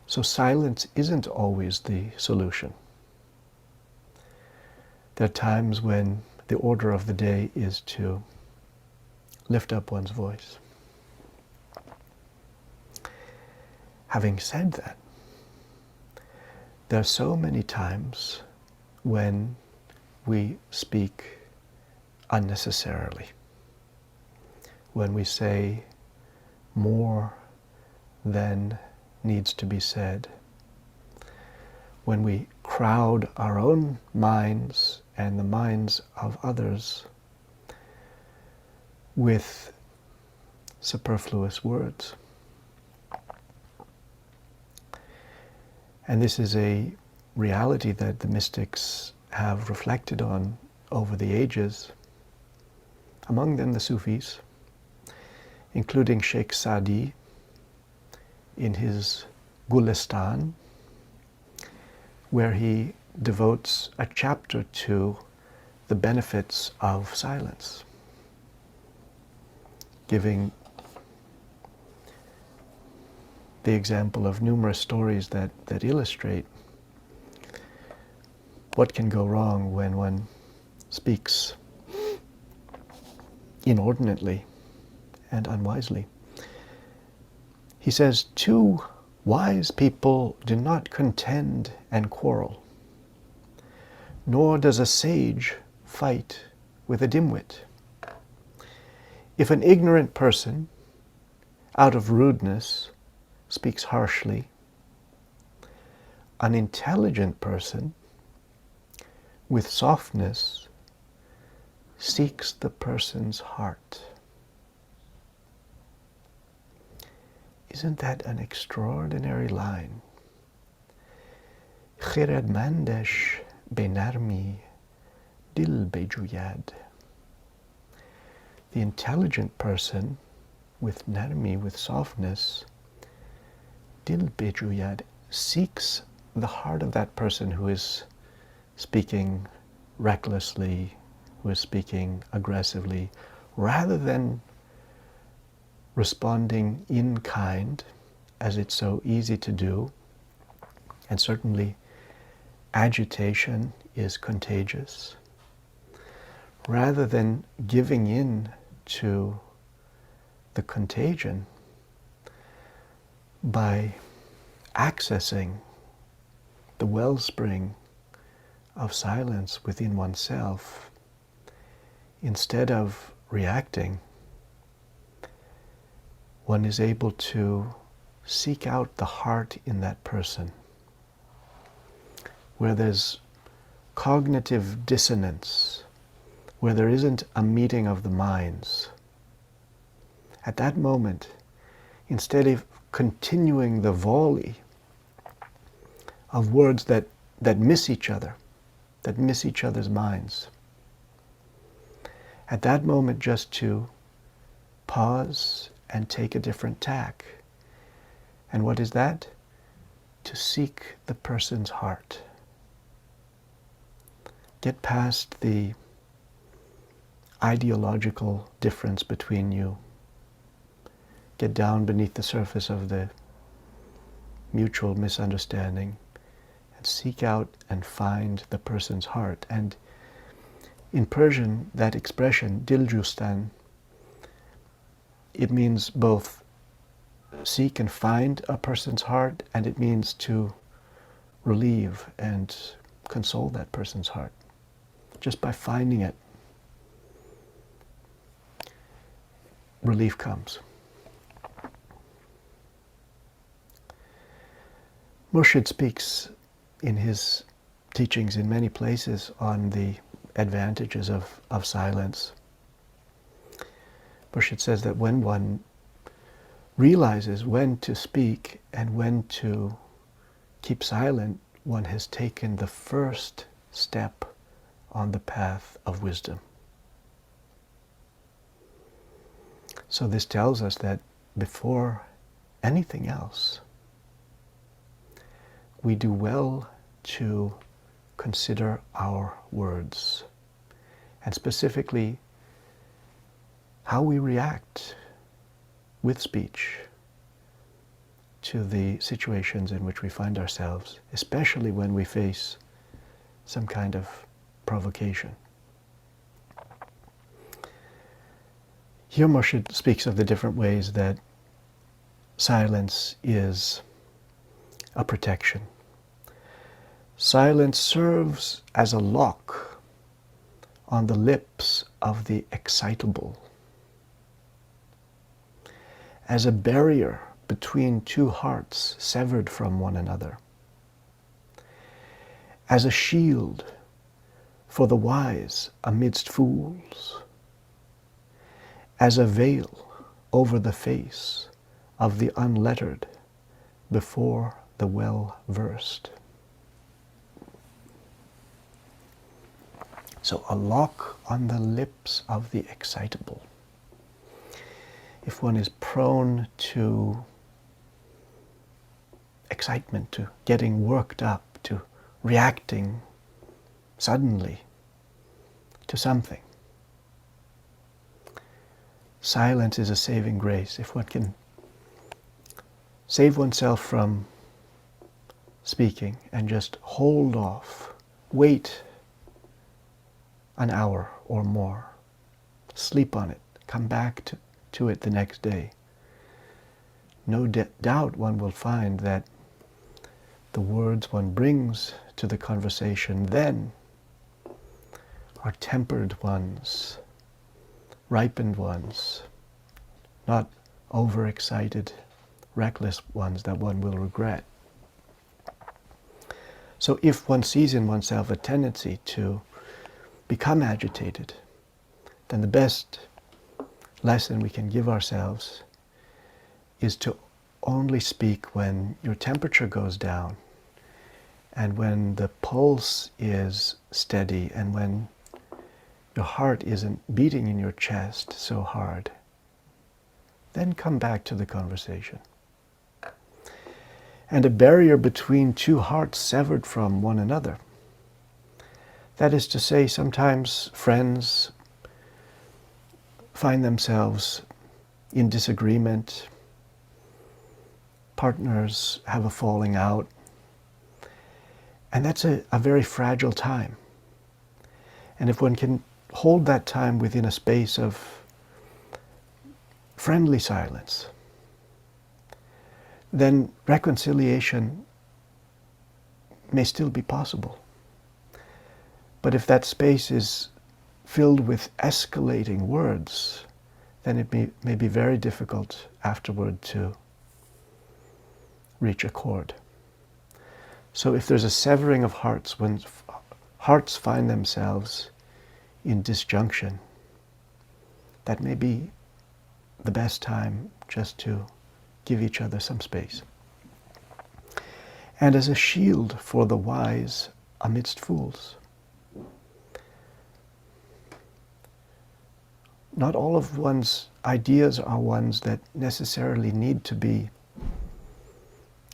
So silence isn't always the solution. There are times when the order of the day is to lift up one's voice. Having said that, there are so many times when we speak unnecessarily, when we say more than needs to be said, when we crowd our own minds and the minds of others with superfluous words. And this is a reality that the mystics have reflected on over the ages, among them the Sufis, including Sheikh Sadi in his Gulistan, where he devotes a chapter to the benefits of silence, giving the example of numerous stories that illustrate what can go wrong when one speaks inordinately and unwisely. He says, 2 wise people do not contend and quarrel, nor does a sage fight with a dimwit. If an ignorant person, out of rudeness, speaks harshly, an intelligent person, with softness, seeks the person's heart. Isn't that an extraordinary line? Khiradmandesh benarmi dil bejuyad. The intelligent person with narmi, with softness, dil bejuyad, seeks the heart of that person who is speaking recklessly, who is speaking aggressively, rather than responding in kind, as it's so easy to do. And certainly agitation is contagious. Rather than giving in to the contagion by accessing the wellspring of silence within oneself, instead of reacting, one is able to seek out the heart in that person, where there's cognitive dissonance, where there isn't a meeting of the minds. At that moment, instead of continuing the volley of words that miss each other, that miss each other's minds, at that moment just to pause and take a different tack. And what is that? To seek the person's heart. Get past the ideological difference between you. Get down beneath the surface of the mutual misunderstanding and seek out and find the person's heart. And in Persian, that expression, diljustan, it means both seek and find a person's heart, and it means to relieve and console that person's heart. Just by finding it, relief comes. Murshid speaks in his teachings in many places on the advantages of silence. Murshid says that when one realizes when to speak and when to keep silent, one has taken the first step on the path of wisdom. So this tells us that before anything else, we do well to consider our words, and specifically how we react with speech to the situations in which we find ourselves, especially when we face some kind of provocation. Here Moshe speaks of the different ways that silence is a protection. Silence serves as a lock on the lips of the excitable, as a barrier between two hearts severed from one another, as a shield for the wise amidst fools, as a veil over the face of the unlettered before the well-versed. So a lock on the lips of the excitable. If one is prone to excitement, to getting worked up, to reacting suddenly to something, silence is a saving grace. If one can save oneself from speaking and just hold off, wait an hour or more, sleep on it, come back to it the next day, no doubt one will find that the words one brings to the conversation then are tempered ones, ripened ones, not overexcited, reckless ones that one will regret. So if one sees in oneself a tendency to become agitated, then the best lesson we can give ourselves is to only speak when your temperature goes down and when the pulse is steady and when your heart isn't beating in your chest so hard. Then come back to the conversation. And a barrier between two hearts severed from one another. That is to say, sometimes friends find themselves in disagreement, partners have a falling out, and that's a very fragile time. And if one can hold that time within a space of friendly silence, then reconciliation may still be possible. But if that space is filled with escalating words, then it may be very difficult afterward to reach accord. So if there's a severing of hearts, when hearts find themselves in disjunction, that may be the best time just to give each other some space. And as a shield for the wise amidst fools. Not all of one's ideas are ones that necessarily need to be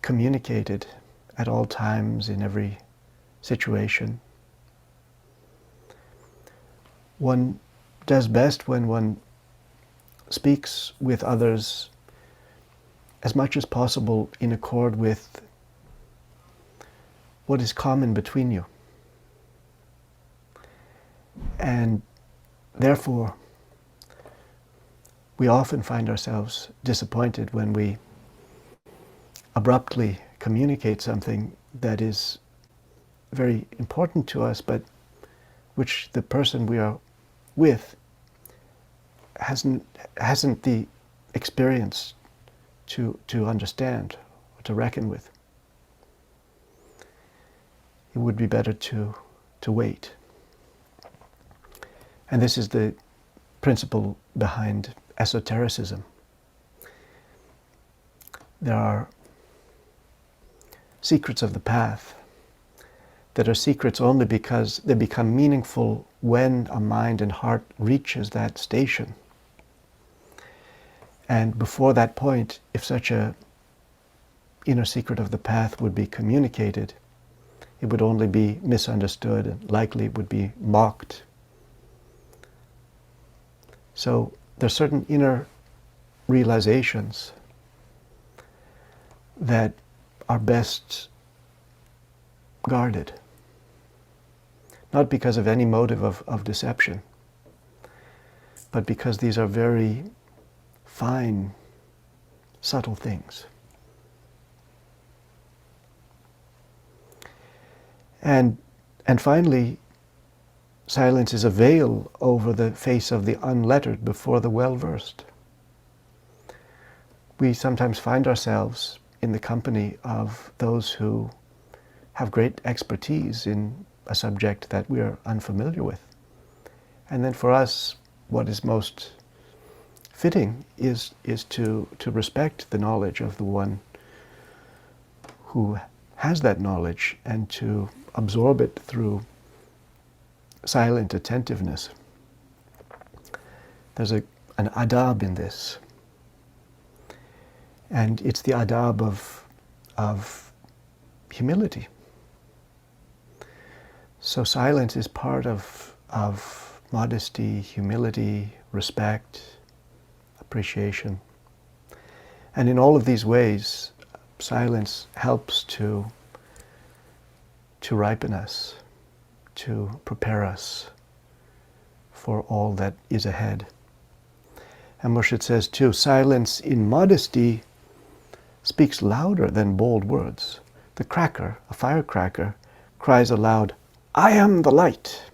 communicated at all times in every situation. One does best when one speaks with others as much as possible in accord with what is common between you. And therefore, we often find ourselves disappointed when we abruptly communicate something that is very important to us, but which the person we are with hasn't the experience to understand or to reckon with. It would be better to wait. And this is the principle behind esotericism. There are secrets of the path that are secrets only because they become meaningful when a mind and heart reaches that station. And before that point, if such a inner secret of the path would be communicated, it would only be misunderstood and likely would be mocked. So there are certain inner realizations that are best guarded. Not because of any motive of deception, but because these are very fine, subtle things. And finally, silence is a veil over the face of the unlettered before the well-versed. We sometimes find ourselves in the company of those who have great expertise in a subject that we are unfamiliar with. And then for us, what is most fitting is to respect the knowledge of the one who has that knowledge and to absorb it through silent attentiveness. There's an adab in this. And it's the adab of humility. So silence is part of modesty, humility, respect, appreciation. And in all of these ways, silence helps to ripen us, to prepare us for all that is ahead. And Murshid says too, silence in modesty speaks louder than bold words. The cracker, a firecracker, cries aloud, "I am the light,"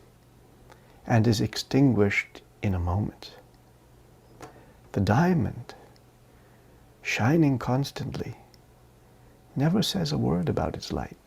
and is extinguished in a moment. The diamond, shining constantly, never says a word about its light.